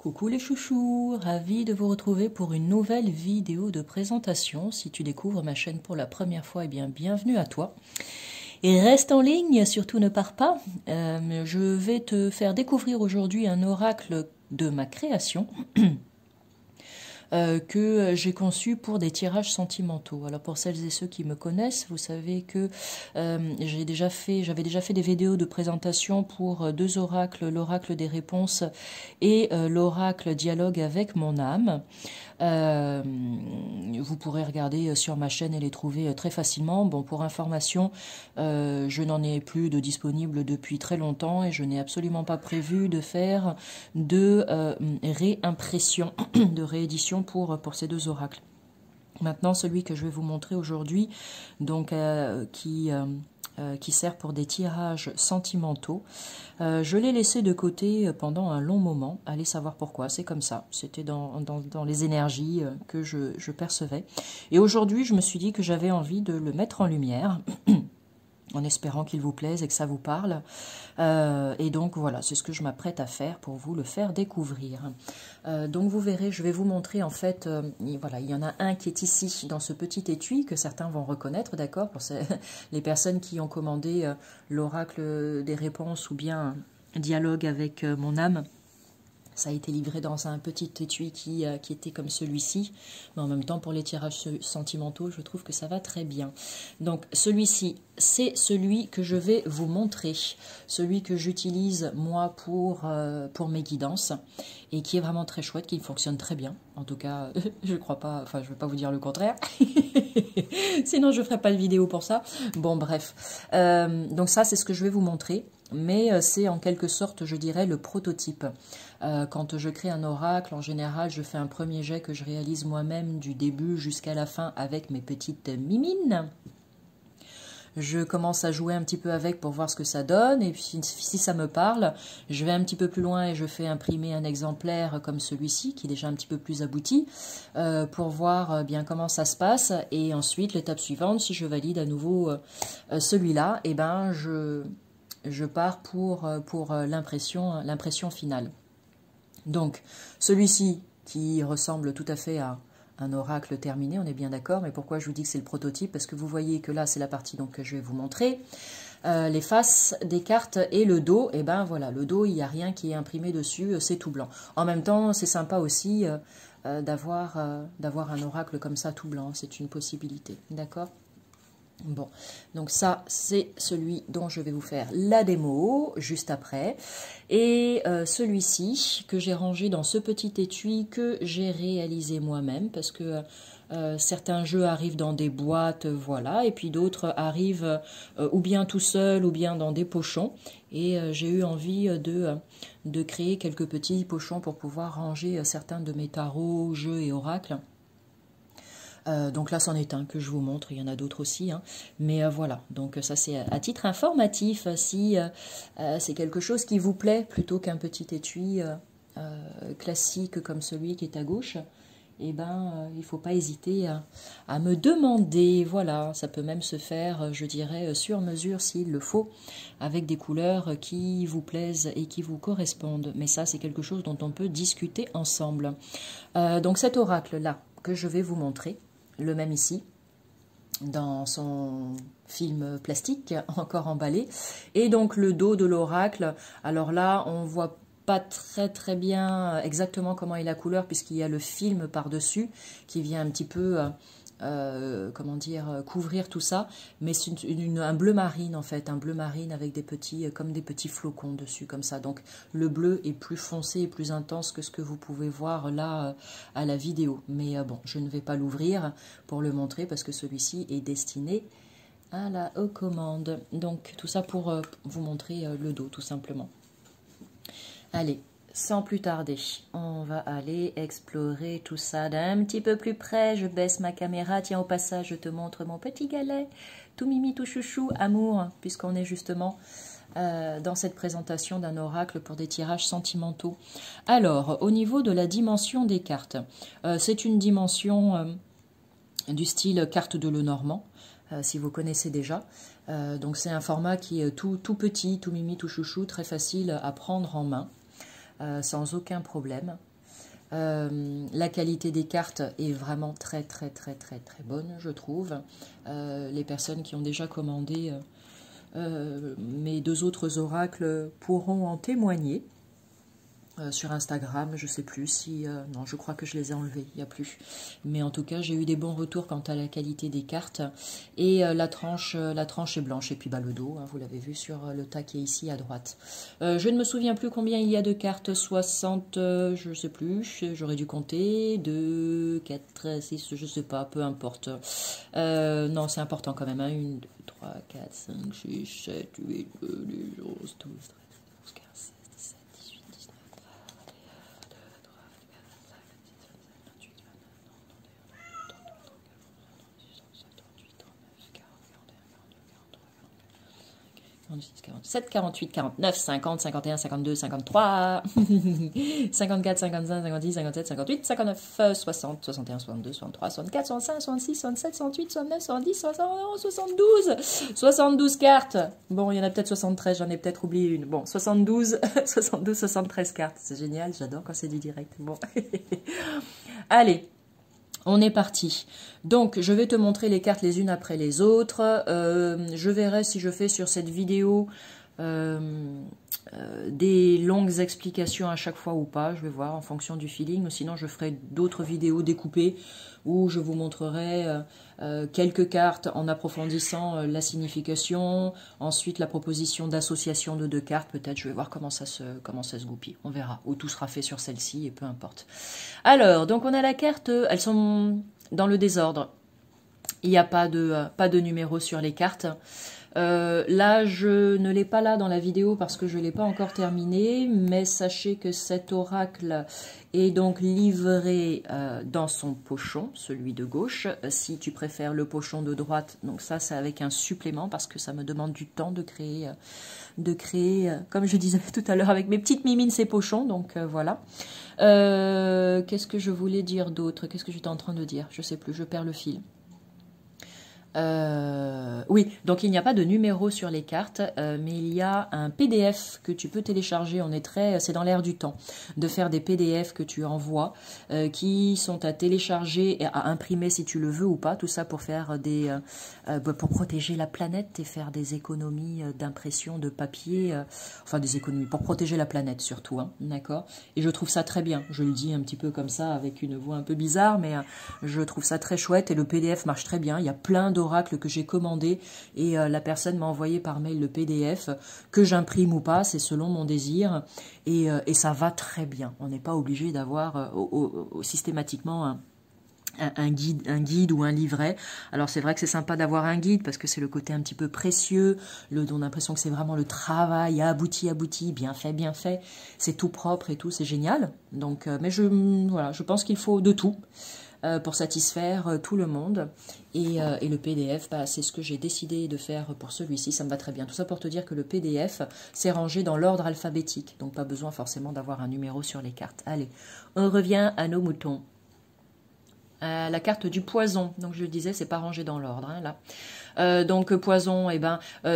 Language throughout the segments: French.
Coucou les chouchous, ravi de vous retrouver pour une nouvelle vidéo de présentation. Si tu découvres ma chaîne pour la première fois, eh bien bienvenue à toi. Et reste en ligne, surtout ne pars pas. Je vais te faire découvrir aujourd'hui un oracle de ma création que j'ai conçu pour des tirages sentimentaux. Alors pour celles et ceux qui me connaissent, vous savez que j'avais déjà fait des vidéos de présentation pour deux oracles, l'oracle des réponses et l'oracle dialogue avec mon âme. Vous pourrez regarder sur ma chaîne et les trouver très facilement. Bon, pour information, je n'en ai plus de disponible depuis très longtemps et je n'ai absolument pas prévu de faire de réimpression, de réédition pour ces deux oracles. Maintenant, celui que je vais vous montrer aujourd'hui, donc qui sert pour des tirages sentimentaux. Je l'ai laissé de côté pendant un long moment. Allez savoir pourquoi, c'est comme ça. C'était dans les énergies que je percevais. Et aujourd'hui, je me suis dit que j'avais envie de le mettre en lumière, en espérant qu'il vous plaise et que ça vous parle. Et donc voilà, c'est ce que je m'apprête à faire pour vous le faire découvrir. Donc vous verrez, je vais vous montrer en fait, voilà, il y en a un qui est ici dans ce petit étui que certains vont reconnaître, d'accord, pour les personnes qui ont commandé l'oracle des réponses ou bien dialogue avec mon âme. Ça a été livré dans un petit étui qui était comme celui-ci. Mais en même temps, pour les tirages sentimentaux, je trouve que ça va très bien. Donc, celui-ci, c'est celui que je vais vous montrer. Celui que j'utilise, moi, pour mes guidances. Et qui est vraiment très chouette, qui fonctionne très bien. En tout cas, je crois pas... Enfin, je ne vais pas vous dire le contraire. Sinon, je ne ferai pas de vidéo pour ça. Bon, bref. Donc ça, c'est ce que je vais vous montrer. Mais c'est en quelque sorte, je dirais, le prototype. Quand je crée un oracle, en général, je fais un premier jet que je réalise moi-même du début jusqu'à la fin avec mes petites mimines. Je commence à jouer un petit peu avec pour voir ce que ça donne. Et puis, si ça me parle, je vais un petit peu plus loin et je fais imprimer un exemplaire comme celui-ci, qui est déjà un petit peu plus abouti, pour voir bien comment ça se passe. Et ensuite, l'étape suivante, si je valide à nouveau celui-là, eh ben, je pars pour l'impression finale. Donc, celui-ci qui ressemble tout à fait à un oracle terminé, on est bien d'accord, mais pourquoi je vous dis que c'est le prototype? Parce que vous voyez que là, c'est la partie donc, que je vais vous montrer. Les faces des cartes et le dos, et ben voilà, le dos, il n'y a rien qui est imprimé dessus, c'est tout blanc. En même temps, c'est sympa aussi d'avoir un oracle comme ça, tout blanc, c'est une possibilité, d'accord? Bon, donc ça, c'est celui dont je vais vous faire la démo juste après. Et celui-ci que j'ai rangé dans ce petit étui que j'ai réalisé moi-même parce que certains jeux arrivent dans des boîtes, voilà, et puis d'autres arrivent ou bien tout seul ou bien dans des pochons. Et j'ai eu envie de créer quelques petits pochons pour pouvoir ranger certains de mes tarots, jeux et oracles. Donc là, c'en est un que je vous montre, il y en a d'autres aussi, hein. Mais voilà, donc ça c'est à titre informatif, si c'est quelque chose qui vous plaît, plutôt qu'un petit étui classique comme celui qui est à gauche, eh ben, il ne faut pas hésiter à me demander, voilà, ça peut même se faire, je dirais, sur mesure s'il le faut, avec des couleurs qui vous plaisent et qui vous correspondent. Mais ça, c'est quelque chose dont on peut discuter ensemble. Donc cet oracle-là, que je vais vous montrer, le même ici, dans son film plastique, encore emballé. Et donc le dos de l'oracle, alors là, on voit pas très bien exactement comment est la couleur, puisqu'il y a le film par-dessus, qui vient un petit peu... comment dire, couvrir tout ça, mais c'est un bleu marine en fait, un bleu marine avec des petits, comme des petits flocons dessus, comme ça. Donc le bleu est plus foncé et plus intense que ce que vous pouvez voir là à la vidéo. Mais bon, je ne vais pas l'ouvrir pour le montrer parce que celui-ci est destiné à la commande. Donc tout ça pour vous montrer le dos tout simplement. Allez. Sans plus tarder, on va aller explorer tout ça d'un petit peu plus près. Je baisse ma caméra. Tiens, au passage, je te montre mon petit galet. Tout mimi, tout chouchou, amour, puisqu'on est justement dans cette présentation d'un oracle pour des tirages sentimentaux. Alors, au niveau de la dimension des cartes, c'est une dimension du style carte de Lenormand, si vous connaissez déjà. Donc, c'est un format qui est tout petit, tout mimi, tout chouchou, très facile à prendre en main. Sans aucun problème. La qualité des cartes est vraiment très bonne, je trouve. Les personnes qui ont déjà commandé mes 2 autres oracles pourront en témoigner. Sur Instagram, je sais plus si... non, je crois que je les ai enlevés, il n'y a plus. Mais en tout cas, j'ai eu des bons retours quant à la qualité des cartes. Et la tranche est blanche. Et puis le dos, hein, vous l'avez vu sur le tas qui est ici à droite. Je ne me souviens plus combien il y a de cartes. 60, je ne sais plus, j'aurais dû compter. 2, 4, 6, je ne sais pas, peu importe. Non, c'est important quand même. Hein. 1, 2, 3, 4, 5, 6, 7, 8, 9, 10, 11, 12, 13, 15, 16, 17, 18, 19... 47, 48, 49, 50, 51, 52, 53, 54, 55, 56, 57, 58, 59, 60, 61, 62, 63, 64, 65, 66, 67, 68, 69, 70, 71, 72. 72 cartes. Bon, il y en a peut-être 73, j'en ai peut-être oublié une. Bon, 72, 72, 73 cartes. C'est génial, j'adore quand c'est du direct. Bon. Allez. On est parti. Donc, je vais te montrer les cartes les unes après les autres. Je verrai si je fais sur cette vidéo des longues explications à chaque fois ou pas. Je vais voir en fonction du feeling. Ou sinon, je ferai d'autres vidéos découpées où je vous montrerai quelques cartes en approfondissant la signification. Ensuite, la proposition d'association de 2 cartes. Peut-être, je vais voir comment ça se goupille. On verra. Ou tout sera fait sur celle-ci et peu importe. Alors, donc on a la carte. Elles sont dans le désordre. Il n'y a pas de numéro sur les cartes. Là, je ne l'ai pas là dans la vidéo parce que je ne l'ai pas encore terminé, mais sachez que cet oracle est donc livré dans son pochon, celui de gauche. Si tu préfères le pochon de droite, donc ça c'est avec un supplément parce que ça me demande du temps de créer, comme je disais tout à l'heure avec mes petites mimines, ces pochons, donc voilà. Qu'est-ce que je voulais dire d'autre? Qu'est-ce que j'étais en train de dire? Je sais plus, je perds le fil. Oui, donc il n'y a pas de numéro sur les cartes, mais il y a un PDF que tu peux télécharger. C'est dans l'air du temps de faire des PDF que tu envoies, qui sont à télécharger et à imprimer si tu le veux ou pas. Tout ça pour faire pour protéger la planète et faire des économies d'impression de papier, enfin des économies pour protéger la planète surtout, hein, d'accord. Et je trouve ça très bien. Je le dis un petit peu comme ça avec une voix un peu bizarre, mais je trouve ça très chouette et le PDF marche très bien. Il y a plein d'oracles que j'ai commandé et la personne m'a envoyé par mail le PDF que j'imprime ou pas, c'est selon mon désir et ça va très bien. On n'est pas obligé d'avoir systématiquement un guide ou un livret. Alors c'est vrai que c'est sympa d'avoir un guide parce que c'est le côté un petit peu précieux, on a l'impression que c'est vraiment le travail abouti, bien fait, c'est tout propre et tout, c'est génial. Donc, mais voilà, je pense qu'il faut de tout pour satisfaire tout le monde. Et le PDF, c'est ce que j'ai décidé de faire pour celui-ci, ça me va très bien. Tout ça pour te dire que le PDF, c'est rangé dans l'ordre alphabétique, donc pas besoin forcément d'avoir un numéro sur les cartes. Allez, on revient à nos moutons. La carte du poison, donc je le disais, c'est pas rangé dans l'ordre, hein, là. Donc poison,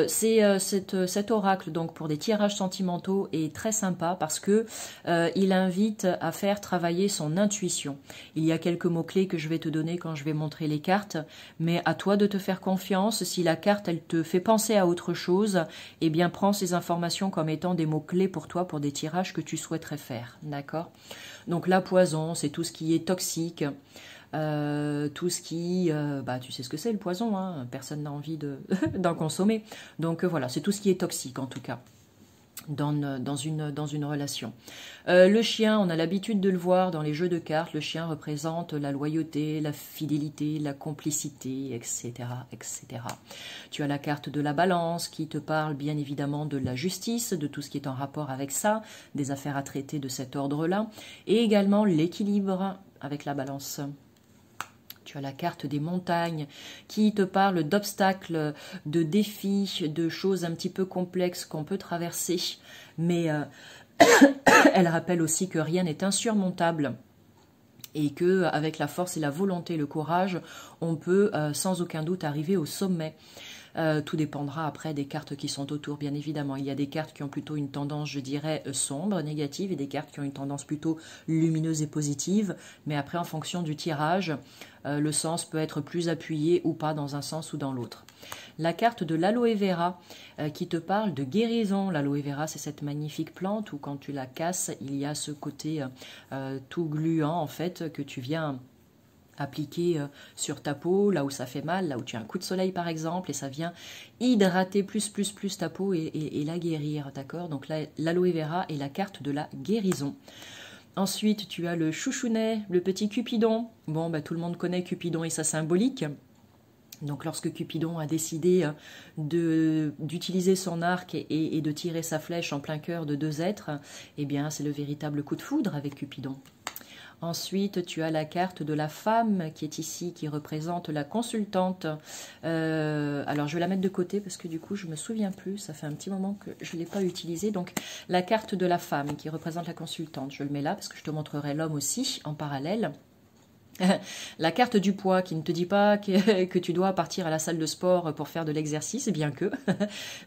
cet oracle donc pour des tirages sentimentaux est très sympa parce que il invite à faire travailler son intuition. Il y a quelques mots-clés que je vais te donner quand je vais montrer les cartes, mais à toi de te faire confiance. Si la carte elle te fait penser à autre chose, eh bien prends ces informations comme étant des mots-clés pour toi pour des tirages que tu souhaiterais faire, d'accord? Donc la poison, c'est tout ce qui est toxique. Tout ce qui, tu sais ce que c'est le poison, hein, personne n'a envie d'en consommer. Donc voilà, c'est tout ce qui est toxique en tout cas dans une relation. Le chien, on a l'habitude de le voir dans les jeux de cartes. Le chien représente la loyauté, la fidélité, la complicité, etc., etc. Tu as la carte de la balance qui te parle bien évidemment de la justice, de tout ce qui est en rapport avec ça, des affaires à traiter de cet ordre-là, et également l'équilibre avec la balance. Tu as la carte des montagnes qui te parle d'obstacles, de défis, de choses un petit peu complexes qu'on peut traverser. Mais elle rappelle aussi que rien n'est insurmontable et que avec la force et la volonté, le courage, on peut sans aucun doute arriver au sommet. Tout dépendra après des cartes qui sont autour, bien évidemment. Il y a des cartes qui ont plutôt une tendance, je dirais, sombre, négative, et des cartes qui ont une tendance plutôt lumineuse et positive. Mais après, en fonction du tirage, le sens peut être plus appuyé ou pas dans un sens ou dans l'autre. La carte de l'aloe vera qui te parle de guérison. L'aloe vera, c'est cette magnifique plante où quand tu la casses, il y a ce côté tout gluant en fait que tu viens appliquer sur ta peau, là où ça fait mal, là où tu as un coup de soleil par exemple, et ça vient hydrater plus ta peau et la guérir, d'accord? Donc l'aloe vera est la carte de la guérison. Ensuite, tu as le chouchounet, le petit Cupidon. Bon, bah, tout le monde connaît Cupidon et sa symbolique. Donc lorsque Cupidon a décidé d'utiliser son arc et de tirer sa flèche en plein cœur de deux êtres, eh bien c'est le véritable coup de foudre avec Cupidon. Ensuite, tu as la carte de la femme qui est ici, qui représente la consultante. Alors, je vais la mettre de côté parce que du coup, je ne me souviens plus. Ça fait un petit moment que je ne l'ai pas utilisée. Donc, la carte de la femme qui représente la consultante. Je le mets là parce que je te montrerai l'homme aussi en parallèle. La carte du poids qui ne te dit pas que tu dois partir à la salle de sport pour faire de l'exercice, bien que,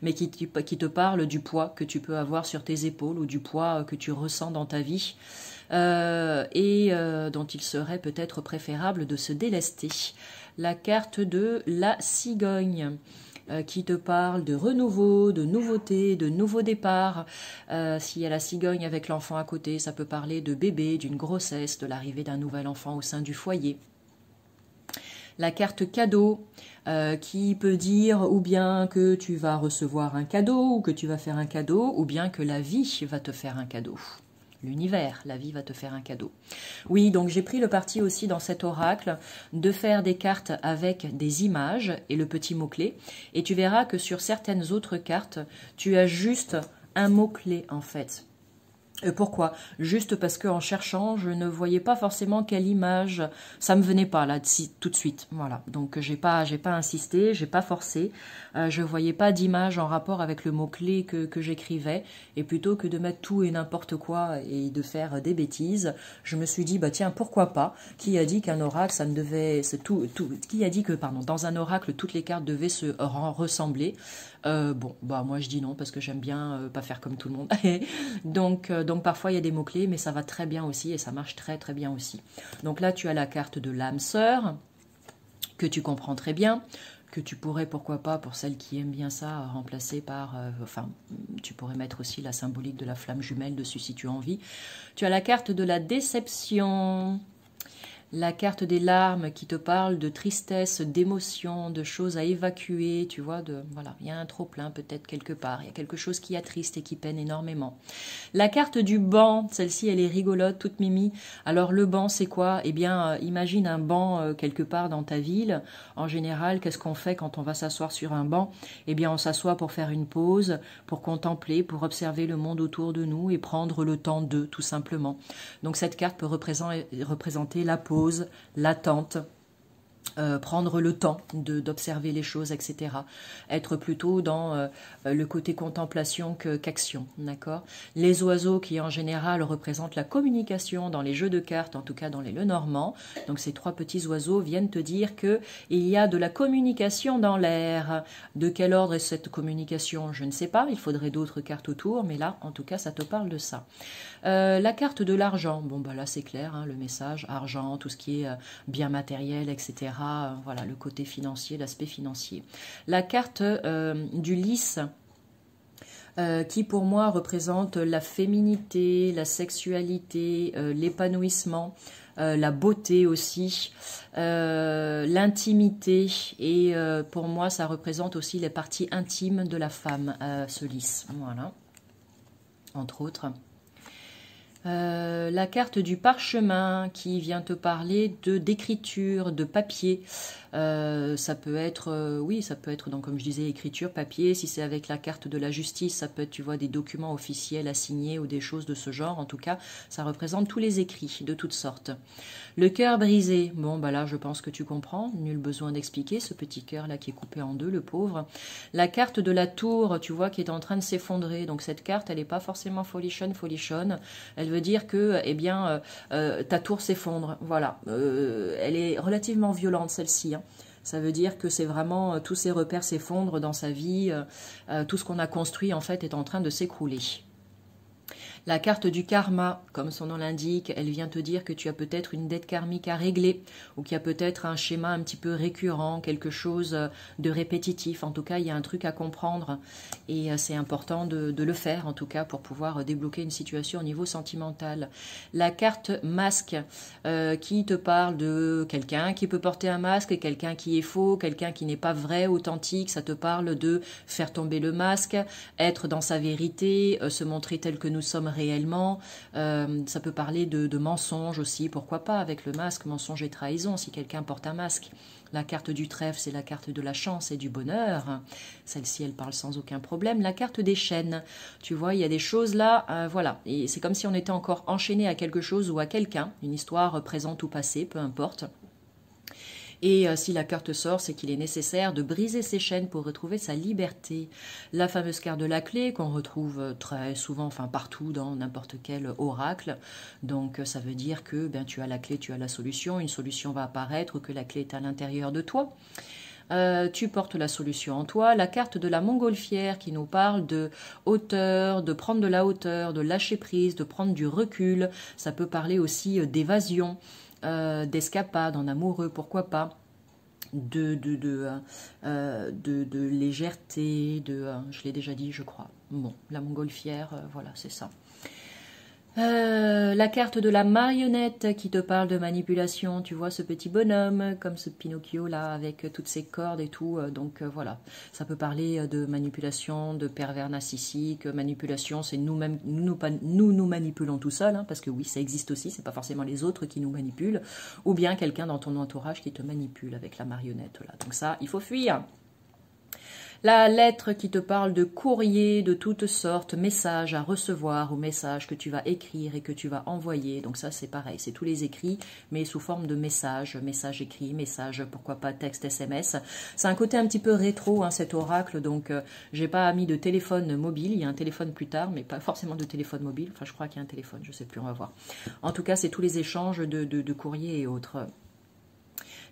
mais qui te parle du poids que tu peux avoir sur tes épaules ou du poids que tu ressens dans ta vie dont il serait peut-être préférable de se délester. La carte de la cigogne qui te parle de renouveau, de nouveauté, de nouveau départ. S'il y a la cigogne avec l'enfant à côté, ça peut parler de bébé, d'une grossesse, de l'arrivée d'un nouvel enfant au sein du foyer. La carte cadeau qui peut dire ou bien que tu vas recevoir un cadeau ou que tu vas faire un cadeau ou bien que la vie va te faire un cadeau. L'univers, la vie va te faire un cadeau. Oui, donc j'ai pris le parti aussi dans cet oracle de faire des cartes avec des images et le petit mot-clé. Et tu verras que sur certaines autres cartes, tu as juste un mot-clé en fait. Pourquoi? Juste parce qu'en cherchant, je ne voyais pas forcément quelle image, ça me venait pas là tout de suite. Voilà, donc j'ai pas insisté, j'ai pas forcé. Je voyais pas d'image en rapport avec le mot clé que j'écrivais, et plutôt que de mettre tout et n'importe quoi et de faire des bêtises, je me suis dit bah tiens pourquoi pas? Qui a dit qu'un oracle ça ne devait qui a dit que pardon dans un oracle toutes les cartes devaient se ressembler? Bon, bah moi je dis non parce que j'aime bien pas faire comme tout le monde. donc parfois il y a des mots-clés, mais ça va très bien aussi et ça marche très très bien aussi. Donc là tu as la carte de l'âme sœur, que tu comprends très bien, que tu pourrais, pourquoi pas, pour celles qui aiment bien ça, remplacer par... enfin, tu pourrais mettre aussi la symbolique de la flamme jumelle dessus si tu as envie. Tu as la carte de la déception... La carte des larmes qui te parle de tristesse, d'émotion, de choses à évacuer, tu vois, voilà, il y a un trop-plein peut-être quelque part, il y a quelque chose qui attriste et qui peine énormément. La carte du banc, celle-ci elle est rigolote, toute mimi. Alors le banc c'est quoi? Eh bien, imagine un banc quelque part dans ta ville. En général, qu'est-ce qu'on fait quand on va s'asseoir sur un banc? Eh bien, on s'assoit pour faire une pause, pour contempler, pour observer le monde autour de nous et prendre le temps de, tout simplement. Donc cette carte peut représenter la pause, l'attente, prendre le temps d'observer les choses, etc. Être plutôt dans le côté contemplation qu'action, d'accord? Les oiseaux qui en général représentent la communication dans les jeux de cartes, en tout cas dans les Lenormand. Donc ces trois petits oiseaux viennent te dire que il y a de la communication dans l'air. De quel ordre est cette communication? Je ne sais pas, il faudrait d'autres cartes autour, mais là, en tout cas, ça te parle de ça. La carte de l'argent, bon bah là c'est clair, hein, le message, argent, tout ce qui est bien matériel, etc. Voilà, le côté financier, l'aspect financier. La carte du lys, qui pour moi représente la féminité, la sexualité, l'épanouissement, la beauté aussi, l'intimité, et pour moi ça représente aussi les parties intimes de la femme, ce lys, voilà, entre autres. La carte du parchemin qui vient te parler d'écriture, de papier. Ça peut être, oui, ça peut être, donc comme je disais, écriture, papier. Si c'est avec la carte de la justice, ça peut être, tu vois, des documents officiels à signer ou des choses de ce genre. En tout cas, ça représente tous les écrits de toutes sortes. Le cœur brisé, bon, bah là, je pense que tu comprends. Nul besoin d'expliquer ce petit cœur là qui est coupé en deux, le pauvre. La carte de la tour, tu vois, qui est en train de s'effondrer. Donc cette carte, elle n'est pas forcément folichonne. Elle veut dire que, eh bien, ta tour s'effondre. Voilà. Elle est relativement violente, celle-ci. Hein. Ça veut dire que c'est vraiment tous ces repères s'effondrent dans sa vie, tout ce qu'on a construit en fait est en train de s'écrouler. La carte du karma, comme son nom l'indique, elle vient te dire que tu as peut-être une dette karmique à régler ou qu'il y a peut-être un schéma un petit peu récurrent, quelque chose de répétitif. En tout cas, il y a un truc à comprendre et c'est important de le faire, en tout cas, pour pouvoir débloquer une situation au niveau sentimental. La carte masque qui te parle de quelqu'un qui peut porter un masque, quelqu'un qui est faux, quelqu'un qui n'est pas vrai, authentique. Ça te parle de faire tomber le masque, être dans sa vérité, se montrer tel que nous sommes réellement. Ça peut parler de mensonges aussi, pourquoi pas avec le masque, mensonge et trahison si quelqu'un porte un masque. La carte du trèfle, c'est la carte de la chance et du bonheur. Celle-ci, elle parle sans aucun problème. La carte des chaînes, tu vois, il y a des choses là, voilà. Et c'est comme si on était encore enchaîné à quelque chose ou à quelqu'un, une histoire présente ou passée, peu importe. Et si la carte sort, c'est qu'il est nécessaire de briser ses chaînes pour retrouver sa liberté. La fameuse carte de la clé qu'on retrouve très souvent, enfin partout dans n'importe quel oracle. Donc ça veut dire que tu as la clé, tu as la solution. Une solution va apparaître ou que la clé est à l'intérieur de toi. Tu portes la solution en toi. La carte de la montgolfière qui nous parle de hauteur, de prendre de la hauteur, de lâcher prise, de prendre du recul. Ça peut parler aussi d'évasion. D'escapade en amoureux, pourquoi pas, de légèreté, je l'ai déjà dit, je crois. Bon, la montgolfière, voilà, c'est ça. La carte de la marionnette qui te parle de manipulation, tu vois ce petit bonhomme comme ce Pinocchio là avec toutes ses cordes et tout, donc voilà, ça peut parler de manipulation, de pervers narcissique. Manipulation, c'est nous-mêmes, nous manipulons tout seuls, hein, parce que oui, ça existe aussi, c'est pas forcément les autres qui nous manipulent, ou bien quelqu'un dans ton entourage qui te manipule avec la marionnette là, donc ça, il faut fuir. La lettre qui te parle de courrier de toutes sortes, messages à recevoir ou messages que tu vas écrire et que tu vas envoyer. Donc ça, c'est pareil, c'est tous les écrits, mais sous forme de messages, messages écrits, messages, pourquoi pas texte, SMS. C'est un côté un petit peu rétro, hein, cet oracle, donc j'ai pas mis de téléphone mobile. Il y a un téléphone plus tard, mais pas forcément de téléphone mobile. Enfin, je crois qu'il y a un téléphone, je sais plus, on va voir. En tout cas, c'est tous les échanges de courrier et autres.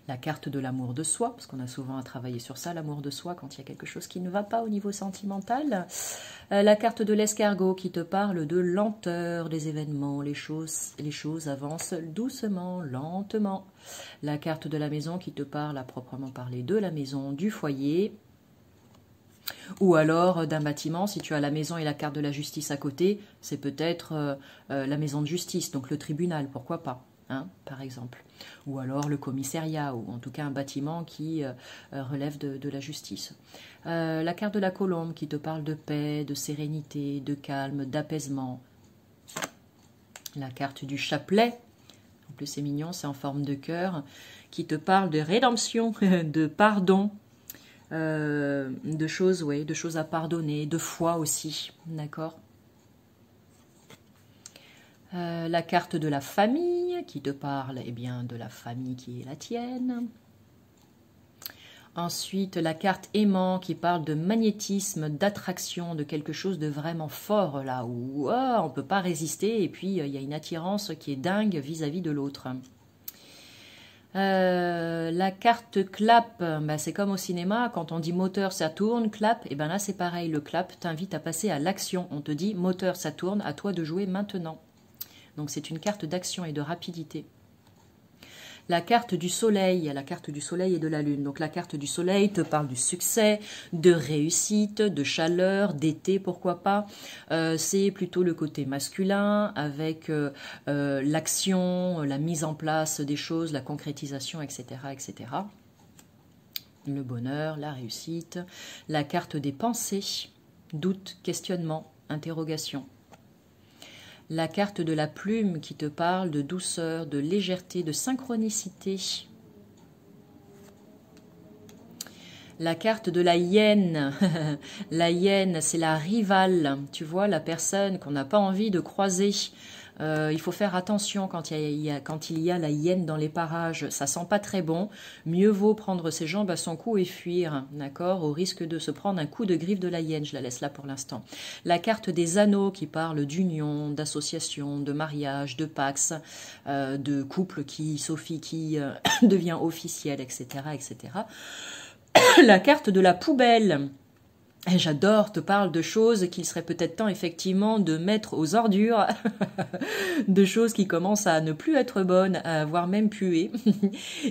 La carte de l'amour de soi, parce qu'on a souvent à travailler sur ça, l'amour de soi, quand il y a quelque chose qui ne va pas au niveau sentimental. La carte de l'escargot qui te parle de lenteur des événements, les choses avancent doucement, lentement. La carte de la maison qui te parle à proprement parler de la maison, du foyer, ou alors d'un bâtiment. Si tu as la maison et la carte de la justice à côté, c'est peut-être la maison de justice, donc le tribunal, pourquoi pas. Hein, par exemple, ou alors le commissariat, ou en tout cas un bâtiment qui relève de la justice. La carte de la colombe qui te parle de paix, de sérénité, de calme, d'apaisement. La carte du chapelet, en plus c'est mignon, c'est en forme de cœur, qui te parle de rédemption, de pardon, de choses, ouais, de choses à pardonner, de foi aussi, d'accord. La carte de la famille qui te parle, eh bien, de la famille qui est la tienne. Ensuite, la carte aimant qui parle de magnétisme, d'attraction, de quelque chose de vraiment fort là où on ne peut pas résister et puis il y a une attirance qui est dingue vis-à-vis de l'autre. La carte clap, c'est comme au cinéma, quand on dit moteur ça tourne, clap, et ben là c'est pareil, le clap t'invite à passer à l'action. On te dit moteur ça tourne, à toi de jouer maintenant. Donc c'est une carte d'action et de rapidité. La carte du soleil, la carte du soleil et de la lune. Donc la carte du soleil te parle du succès, de réussite, de chaleur, d'été, pourquoi pas. C'est plutôt le côté masculin avec l'action, la mise en place des choses, la concrétisation, etc., etc. Le bonheur, la réussite. La carte des pensées, doute, questionnement, interrogation. La carte de la plume qui te parle de douceur, de légèreté, de synchronicité. La carte de la hyène. La hyène, c'est la rivale. Tu vois, la personne qu'on n'a pas envie de croiser. Il faut faire attention quand quand il y a la hyène dans les parages. Ça sent pas très bon. Mieux vaut prendre ses jambes à son cou et fuir, d'accord, au risque de se prendre un coup de griffe de la hyène. Je la laisse là pour l'instant. La carte des anneaux qui parle d'union, d'association, de mariage, de pax, de couple qui devient officiel, etc., etc. La carte de la poubelle. Et j'adore, te parle de choses qu'il serait peut-être temps effectivement de mettre aux ordures, de choses qui commencent à ne plus être bonnes, voire même puer.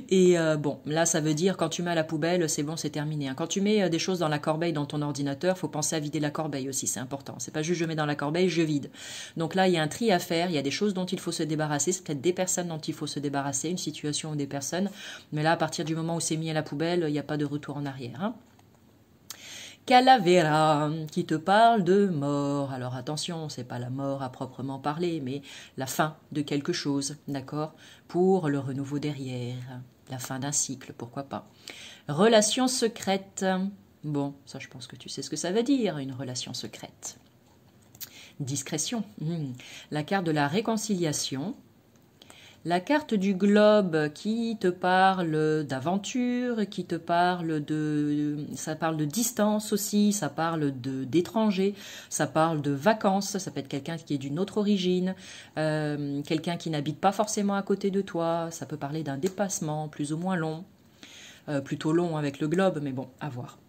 Et bon, là ça veut dire quand tu mets à la poubelle, c'est bon, c'est terminé. Quand tu mets des choses dans la corbeille dans ton ordinateur, faut penser à vider la corbeille aussi, c'est important. C'est pas juste je mets dans la corbeille, je vide. Donc là, il y a un tri à faire, il y a des choses dont il faut se débarrasser, c'est peut-être des personnes dont il faut se débarrasser, une situation ou des personnes. Mais là, à partir du moment où c'est mis à la poubelle, il n'y a pas de retour en arrière, hein. Calavera, qui te parle de mort. Alors attention, c'est pas la mort à proprement parler, mais la fin de quelque chose, d'accord? Pour le renouveau derrière, la fin d'un cycle, pourquoi pas. Relation secrète. Bon, ça je pense que tu sais ce que ça veut dire, une relation secrète. Discrétion. La carte de la réconciliation. La carte du globe qui te parle d'aventure, qui te parle ça parle de distance aussi, ça parle d'étrangers, ça parle de vacances, ça peut être quelqu'un qui est d'une autre origine, quelqu'un qui n'habite pas forcément à côté de toi, ça peut parler d'un déplacement plus ou moins long, plutôt long avec le globe, mais bon, à voir.